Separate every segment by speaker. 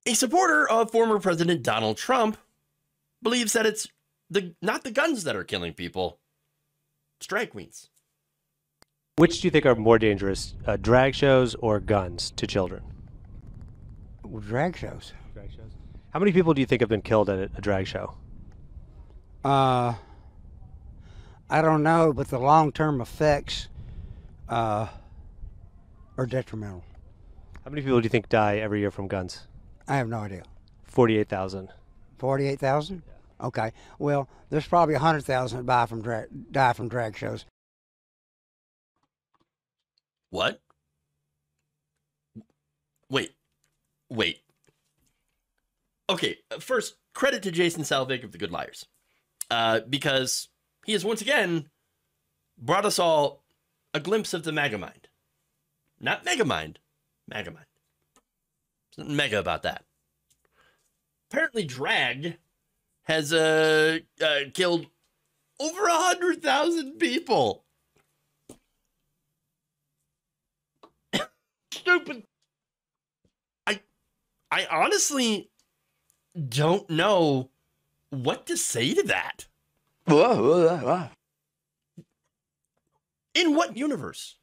Speaker 1: A supporter of former President Donald Trump believes that it's not the guns that are killing people, it's drag queens.
Speaker 2: Which do you think are more dangerous, drag shows or guns to children?
Speaker 3: Drag shows.
Speaker 2: Drag shows. How many people do you think have been killed at a drag show?
Speaker 3: I don't know, but the long-term effects are detrimental.
Speaker 2: How many people do you think die every year from guns?
Speaker 3: I have no idea.
Speaker 2: 48,000.
Speaker 3: 48,000? Yeah. Okay. Well, there's probably 100,000 that die from drag shows.
Speaker 1: What? Wait. Okay, first, credit to Jason Salvik of The Good Liars. Because he has once again brought us all a glimpse of the MAGA mind. Not mega mind, MAGA mind. There's nothing mega about that. Apparently, drag has killed over 100,000 people. Stupid. I honestly don't know what to say to that. In what universe?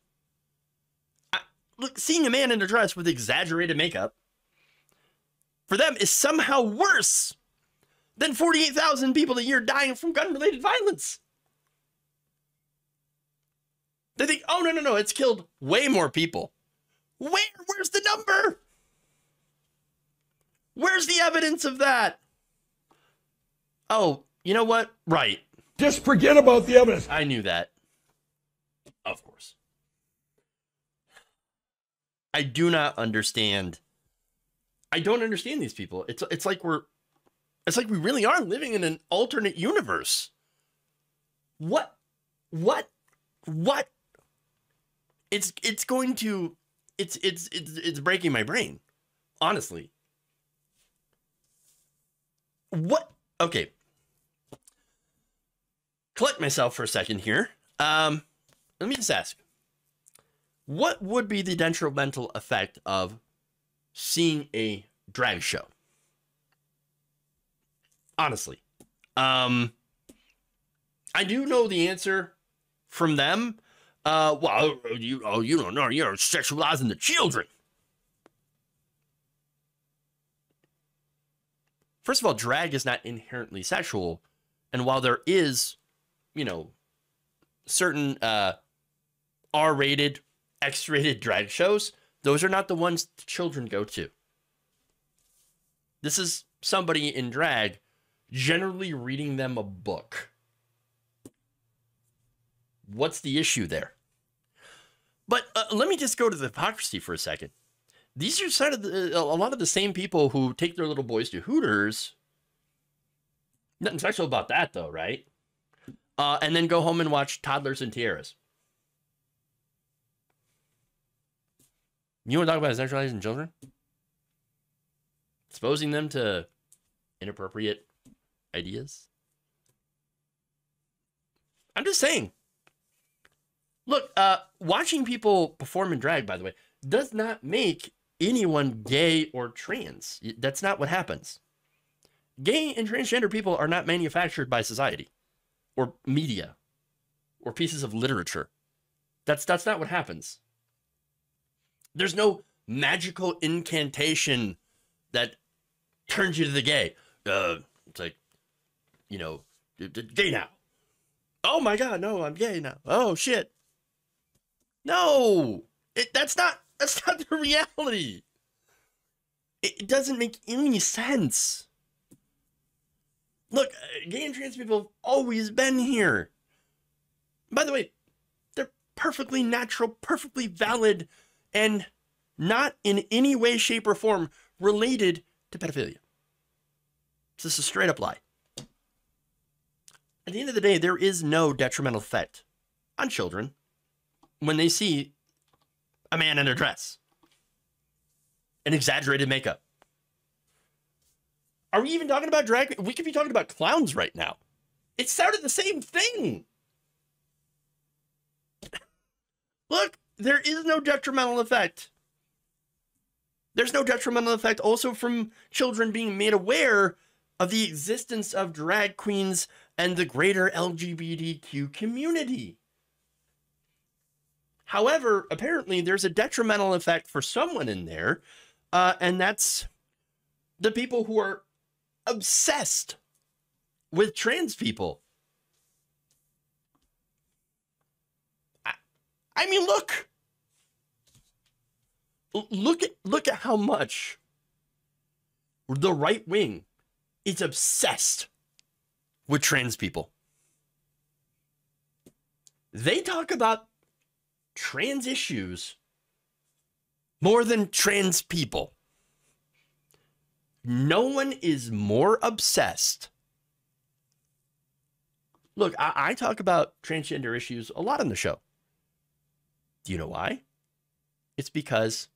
Speaker 1: Look, seeing a man in a dress with exaggerated makeup for them is somehow worse than 48,000 people a year dying from gun-related violence. They think, oh, no, it's killed way more people. Where's the number? Where's the evidence of that? Oh, you know what? Right.
Speaker 4: Just forget about the evidence.
Speaker 1: I knew that. Of course. I do not understand. I don't understand these people. It's like we really are living in an alternate universe. What? It's going to it's breaking my brain. Honestly. What? Okay. Collect myself for a second here. Let me just ask. What would be the detrimental effect of seeing a drag show? Honestly. I do know the answer from them. Well, you don't know, you're sexualizing the children. First of all, drag is not inherently sexual. And while there is, certain R-rated, X-rated drag shows, those are not the ones children go to. This is somebody in drag generally reading them a book. What's the issue there? But let me just go to the hypocrisy for a second. These are a lot of the same people who take their little boys to Hooters. Nothing sexual about that, though, right? And then go home and watch Toddlers and Tiaras. You want to talk about sexualizing children? Exposing them to inappropriate ideas? I'm just saying. Look, watching people perform in drag, by the way, does not make anyone gay or trans. That's not what happens. Gay and transgender people are not manufactured by society or media or pieces of literature. That's not what happens. There's no magical incantation that turns you to the gay. It's like, gay now. Oh my God, no, I'm gay now. Oh shit. No, that's not the reality. It doesn't make any sense. Look, gay and trans people have always been here. By the way, they're perfectly natural, perfectly valid, and not in any way, shape, or form related to pedophilia. It's just a straight up lie. At the end of the day, there is no detrimental effect on children when they see a man in a dress and exaggerated makeup. Are we even talking about drag? We could be talking about clowns right now. It sounded the same thing. Look, there is no detrimental effect There's no detrimental effect also from children being made aware of the existence of drag queens and the greater LGBTQ community. However, apparently there's a detrimental effect for someone in there, and that's the people who are obsessed with trans people. I mean, look at how much the right wing is obsessed with trans people. They talk about trans issues more than trans people. No one is more obsessed. Look, I talk about transgender issues a lot on the show. Do you know why? It's because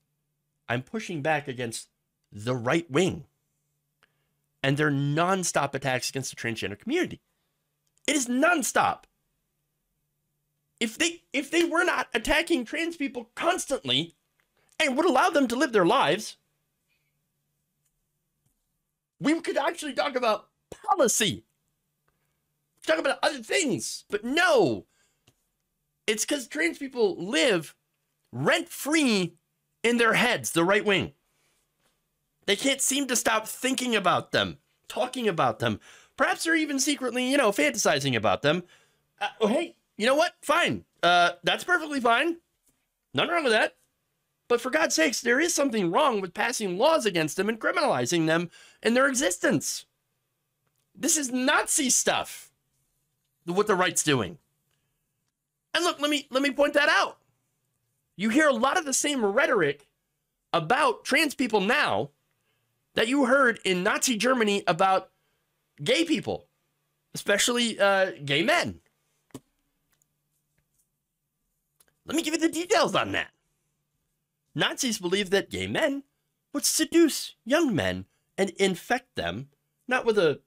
Speaker 1: I'm pushing back against the right wing and their nonstop attacks against the transgender community. It is nonstop. If they were not attacking trans people constantly and would allow them to live their lives, we could actually talk about policy. Talk about other things. But no, it's because trans people live rent-free in their heads, the right wing. They can't seem to stop thinking about them, talking about them. Perhaps they're even secretly, fantasizing about them. Hey, you know what? Fine. That's perfectly fine. Nothing wrong with that. But for God's sakes, there is something wrong with passing laws against them and criminalizing them in their existence. This is Nazi stuff, what the right's doing. And look, let me point that out. You hear a lot of the same rhetoric about trans people now that you heard in Nazi Germany about gay people, especially gay men. Let me give you the details on that. Nazis believed that gay men would seduce young men and infect them, not with a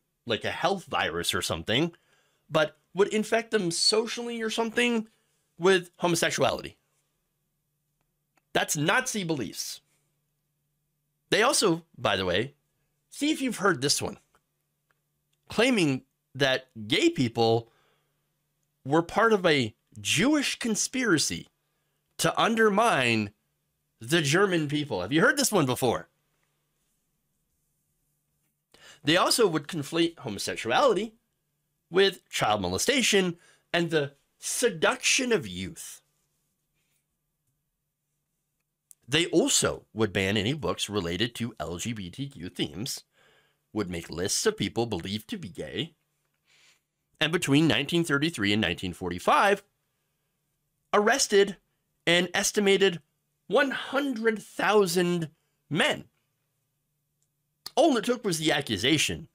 Speaker 1: health virus or something, but would infect them socially or something with homosexuality. That's Nazi beliefs. They also, by the way, see if you've heard this one, claiming that gay people were part of a Jewish conspiracy to undermine the German people. Have you heard this one before? They also would conflate homosexuality with child molestation and the seduction of youth. They also would ban any books related to LGBTQ themes, would make lists of people believed to be gay, and between 1933 and 1945, arrested an estimated 100,000 men. All it took was the accusation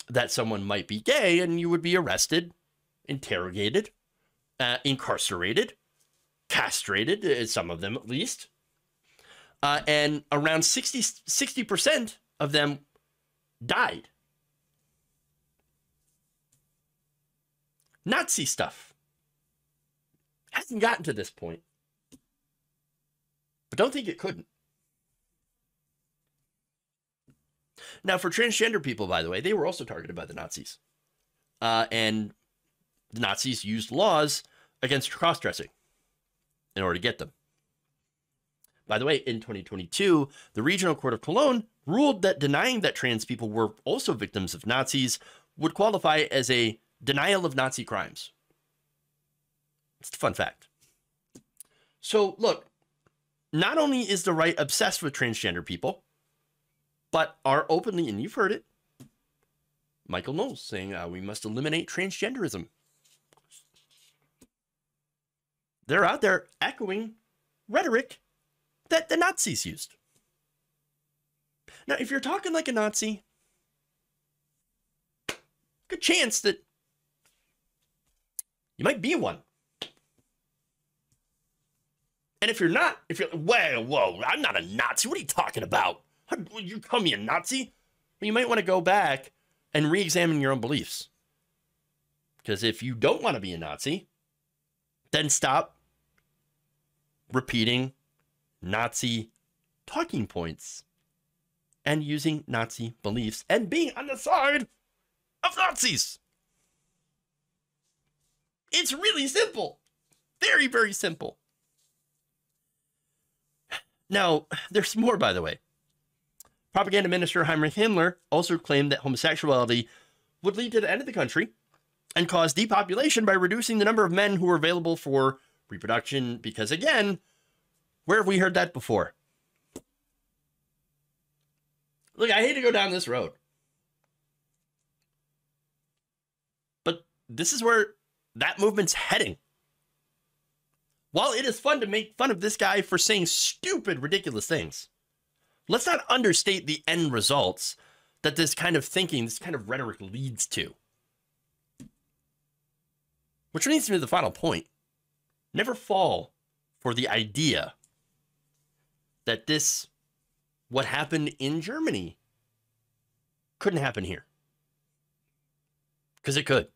Speaker 1: that someone might be gay, and you would be arrested, interrogated, incarcerated, castrated, some of them at least. And around 60% of them died. Nazi stuff. Hasn't gotten to this point. But don't think it couldn't. Now, for transgender people, by the way, they were also targeted by the Nazis. And the Nazis used laws against cross-dressing in order to get them. By the way, in 2022, the Regional Court of Cologne ruled that denying that trans people were also victims of Nazis would qualify as a denial of Nazi crimes. It's a fun fact. So, look, not only is the right obsessed with transgender people, but are openly, and you've heard it, Michael Knowles saying we must eliminate transgenderism. They're out there echoing rhetoric that the Nazis used. Now, if you're talking like a Nazi, good chance that you might be one. And if you're not, whoa, I'm not a Nazi. What are you talking about? You call me a Nazi? Well, you might want to go back and re-examine your own beliefs. Because if you don't want to be a Nazi, then stop repeating Nazi talking points and using Nazi beliefs and being on the side of Nazis. It's really simple. Very, very simple. Now, there's more, by the way. Propaganda minister Heinrich Himmler also claimed that homosexuality would lead to the end of the country and cause depopulation by reducing the number of men who were available for reproduction. Because again, where have we heard that before? Look, I hate to go down this road, but this is where that movement's heading. While it is fun to make fun of this guy for saying stupid, ridiculous things, let's not understate the end results that this kind of thinking, this kind of rhetoric leads to. Which leads me to the final point. Never fall for the idea that what happened in Germany couldn't happen here. Because it could.